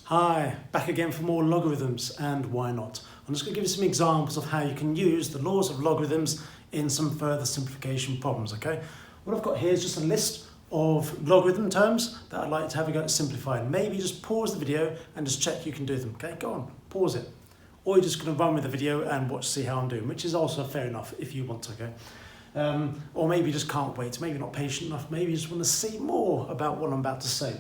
Hi, back again for more logarithms, and why not? I'm just going to give you some examples of how you can use the laws of logarithms in some further simplification problems, okay? What I've got here is just a list of logarithm terms that I'd like to have a go at simplifying. Maybe just pause the video and just check you can do them, okay? Go on, pause it. Or you're just going to run with the video and watch, see how I'm doing, which is also fair enough if you want to, okay? Or maybe you just can't wait, maybe not patient enough, maybe you just want to see more about what I'm about to say.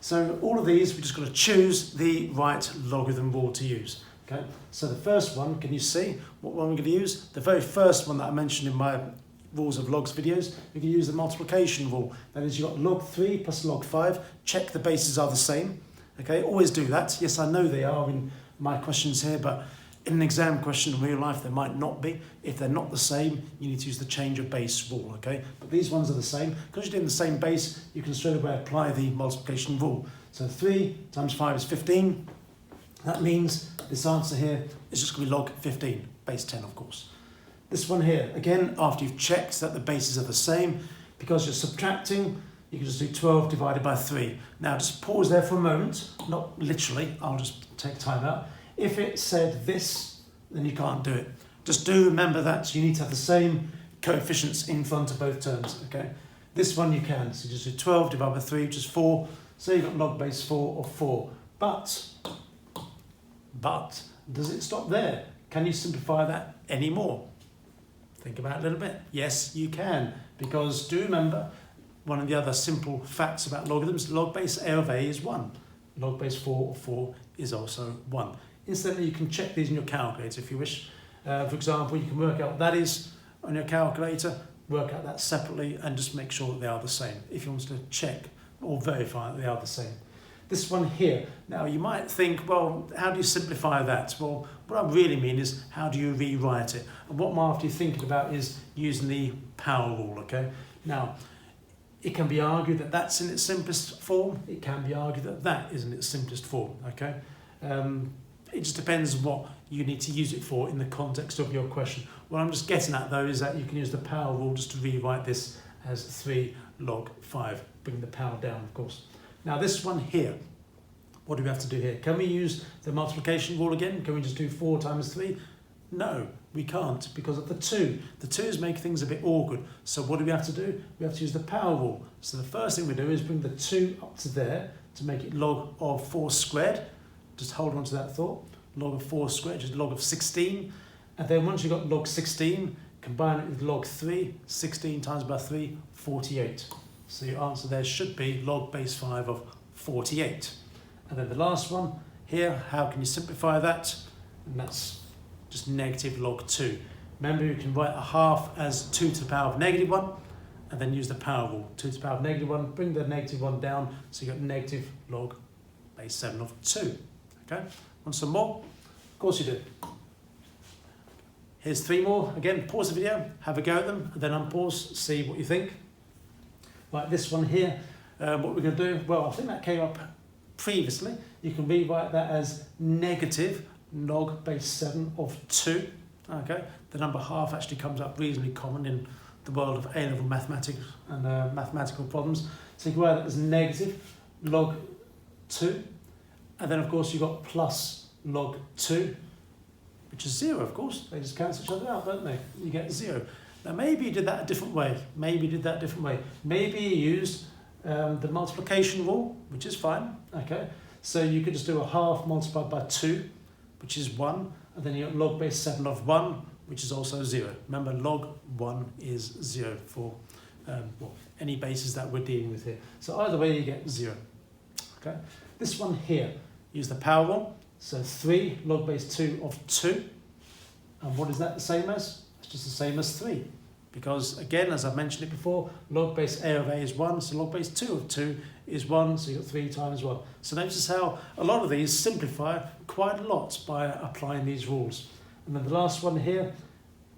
So all of these, we're just going to choose the right logarithm rule to use. Okay. So the first one, can you see what one we're going to use? The very first one that I mentioned in my rules of logs videos, we can use the multiplication rule. That is, you've got log 3 plus log 5. Check the bases are the same. Okay, always do that. Yes, I know they are in my questions here, but in an exam question in real life, they might not be. If they're not the same, you need to use the change of base rule, okay? But these ones are the same. Because you're doing the same base, you can straight away apply the multiplication rule. So 3 times 5 is 15. That means this answer here is just going to be log 15, base 10, of course. This one here, again, after you've checked that the bases are the same, because you're subtracting, you can just do 12 divided by 3. Now, just pause there for a moment. Not literally, I'll just take time out. If it said this, then you can't do it. Just do remember that you need to have the same coefficients in front of both terms, okay? This one you can, so you just do 12 divided by 3, which is 4. So you've got log base 4 of 4. But, does it stop there? Can you simplify that any more? Think about it a little bit. Yes, you can, because do remember, one of the other simple facts about logarithms, log base A of A is 1. Log base 4 of 4 is also 1. Instantly, you can check these in your calculator if you wish. For example, you can work out what that is on your calculator, work out that separately, and just make sure that they are the same if you want to check or verify that they are the same. This one here, now you might think, well, how do you simplify that? Well, what I really mean is, how do you rewrite it? And what I'm after you thinking about is using the power rule, okay? Now, it can be argued that that's in its simplest form. It can be argued that that is in its simplest form, okay? It just depends what you need to use it for in the context of your question. What I'm just getting at, though, is that you can use the power rule just to rewrite this as 3 log 5, bring the power down, of course. Now, this one here, what do we have to do here? Can we use the multiplication rule again? Can we just do 4 times 3? No, we can't, because of the 2. The 2's make things a bit awkward. So what do we have to do? We have to use the power rule. So the first thing we do is bring the 2 up to there to make it log of 4 squared. Just hold on to that thought. Log of 4 squared is log of 16. And then once you've got log 16, combine it with log 3. 16 times by 3, 48. So your answer there should be log base 5 of 48. And then the last one here, how can you simplify that? And that's just negative log 2. Remember, you can write a half as 2 to the power of negative 1, and then use the power rule. 2 to the power of negative 1, bring the negative 1 down, so you've got negative log base 7 of 2. Okay, want some more? Of course you do. Here's 3 more. Again, pause the video, have a go at them, and then unpause, see what you think. Like this one here, what we're going to do, well, I think that came up previously. You can rewrite that as negative log base 7 of 2. Okay, the number half actually comes up reasonably common in the world of A-level mathematics and mathematical problems. So you can write that as negative log 2. And then, of course, you've got plus log 2, which is 0, of course. They just cancel each other out, don't they? You get 0. Now, maybe you did that a different way. Maybe you used the multiplication rule, which is fine, okay? So you could just do a half multiplied by 2, which is 1, and then you got log base 7 of 1, which is also 0. Remember, log 1 is 0 for any bases that we're dealing with here. So either way, you get 0, okay? This one here, use the power rule. So 3 log base 2 of 2. And what is that the same as? It's just the same as 3. Because, again, as I mentioned it before, log base A of A is 1, so log base 2 of 2 is 1, so you've got 3 times 1. So notice how a lot of these simplify quite a lot by applying these rules. And then the last one here,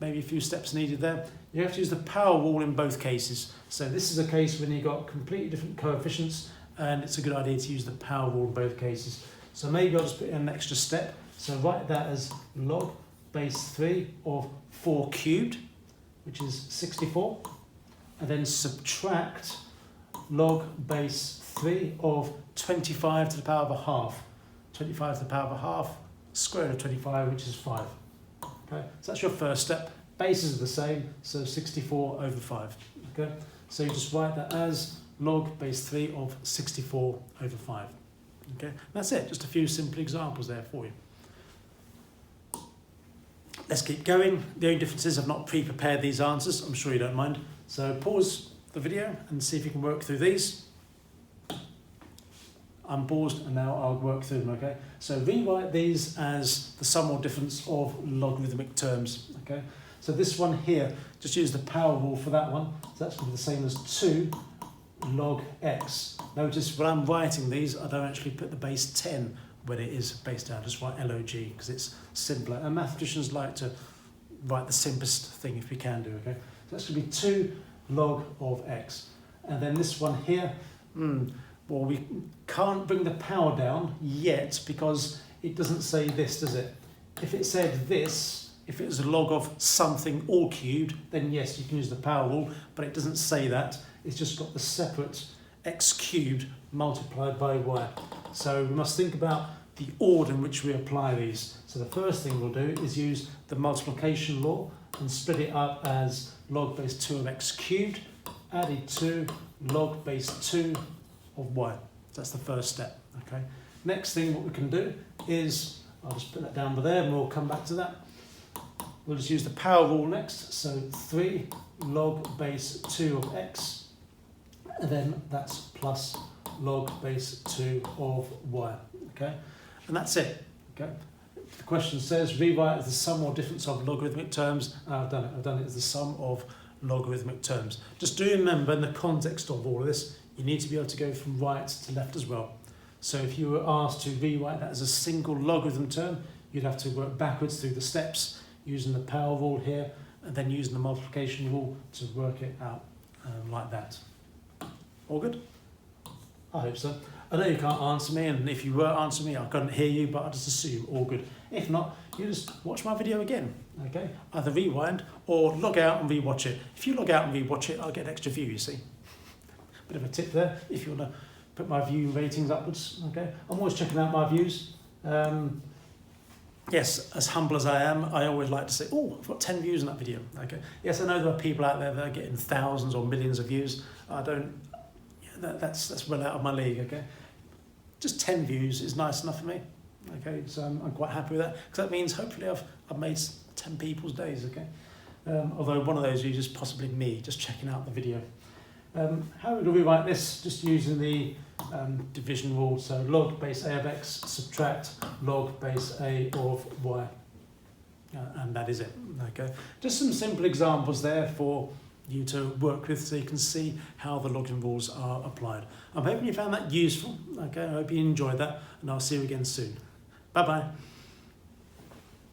maybe a few steps needed there. You have to use the power rule in both cases. So this is a case when you've got completely different coefficients, and it's a good idea to use the power rule in both cases. So maybe I'll just put in an extra step. So write that as log base 3 of 4 cubed, which is 64, and then subtract log base 3 of 25 to the power of a half, 25 to the power of a half, square root of 25, which is 5. Okay, so that's your first step. Bases are the same, so 64 over 5. Okay, so you just write that as log base 3 of 64 over 5. Okay, that's it. Just a few simple examples there for you. Let's keep going. The only difference is I've not pre-prepared these answers. I'm sure you don't mind. So pause the video and see if you can work through these. I'm paused and now I'll work through them, okay? So rewrite these as the sum or difference of logarithmic terms, okay? So this one here, just use the power rule for that one. So that's going to be the same as 2 log x. Notice when I'm writing these, I don't actually put the base 10 when it is based out. I just write log because it's simpler. And mathematicians like to write the simplest thing if we can do, okay? So that's going to be 2 log of x. And then this one here, well, we can't bring the power down yet because it doesn't say this, does it? If it said this, if it was a log of something all cubed, then yes, you can use the power rule, but it doesn't say that. It's just got the separate x cubed multiplied by y. So we must think about the order in which we apply these. So the first thing we'll do is use the multiplication law and split it up as log base 2 of x cubed added to log base 2 of y. That's the first step, okay? Next thing what we can do is, I'll just put that down by there and we'll come back to that. We'll just use the power rule next. So 3 log base 2 of x, and then that's plus log base 2 of y, okay? And that's it, okay? The question says rewrite as the sum or difference of logarithmic terms. I've done it. I've done it as the sum of logarithmic terms. Just do remember in the context of all of this, you need to be able to go from right to left as well. So if you were asked to rewrite that as a single logarithm term, you'd have to work backwards through the steps using the power rule here and then using the multiplication rule to work it out like that. All good? I hope so. I know you can't answer me, and if you were answering me, I couldn't hear you, but I just assume all good. If not, you just watch my video again, okay? Either rewind or log out and rewatch it. If you log out and rewatch it, I'll get an extra view, you see. Bit of a tip there, if you want to put my view ratings upwards, okay? I'm always checking out my views. Yes, as humble as I am, I always like to say, oh, I've got 10 views in that video, okay? Yes, I know there are people out there that are getting thousands or millions of views. I don't, yeah, that's well out of my league, okay? Just 10 views is nice enough for me, okay? So I'm quite happy with that, because that means hopefully I've made 10 people's days, okay? Although one of those views is possibly me, just checking out the video. How do we write this? Just using the division rule, so log base a of x subtract log base a of y, and that is it, okay? Just some simple examples there for you to work with so you can see how the logarithm rules are applied. I'm hoping you found that useful, okay? I hope you enjoyed that, and I'll see you again soon. Bye-bye.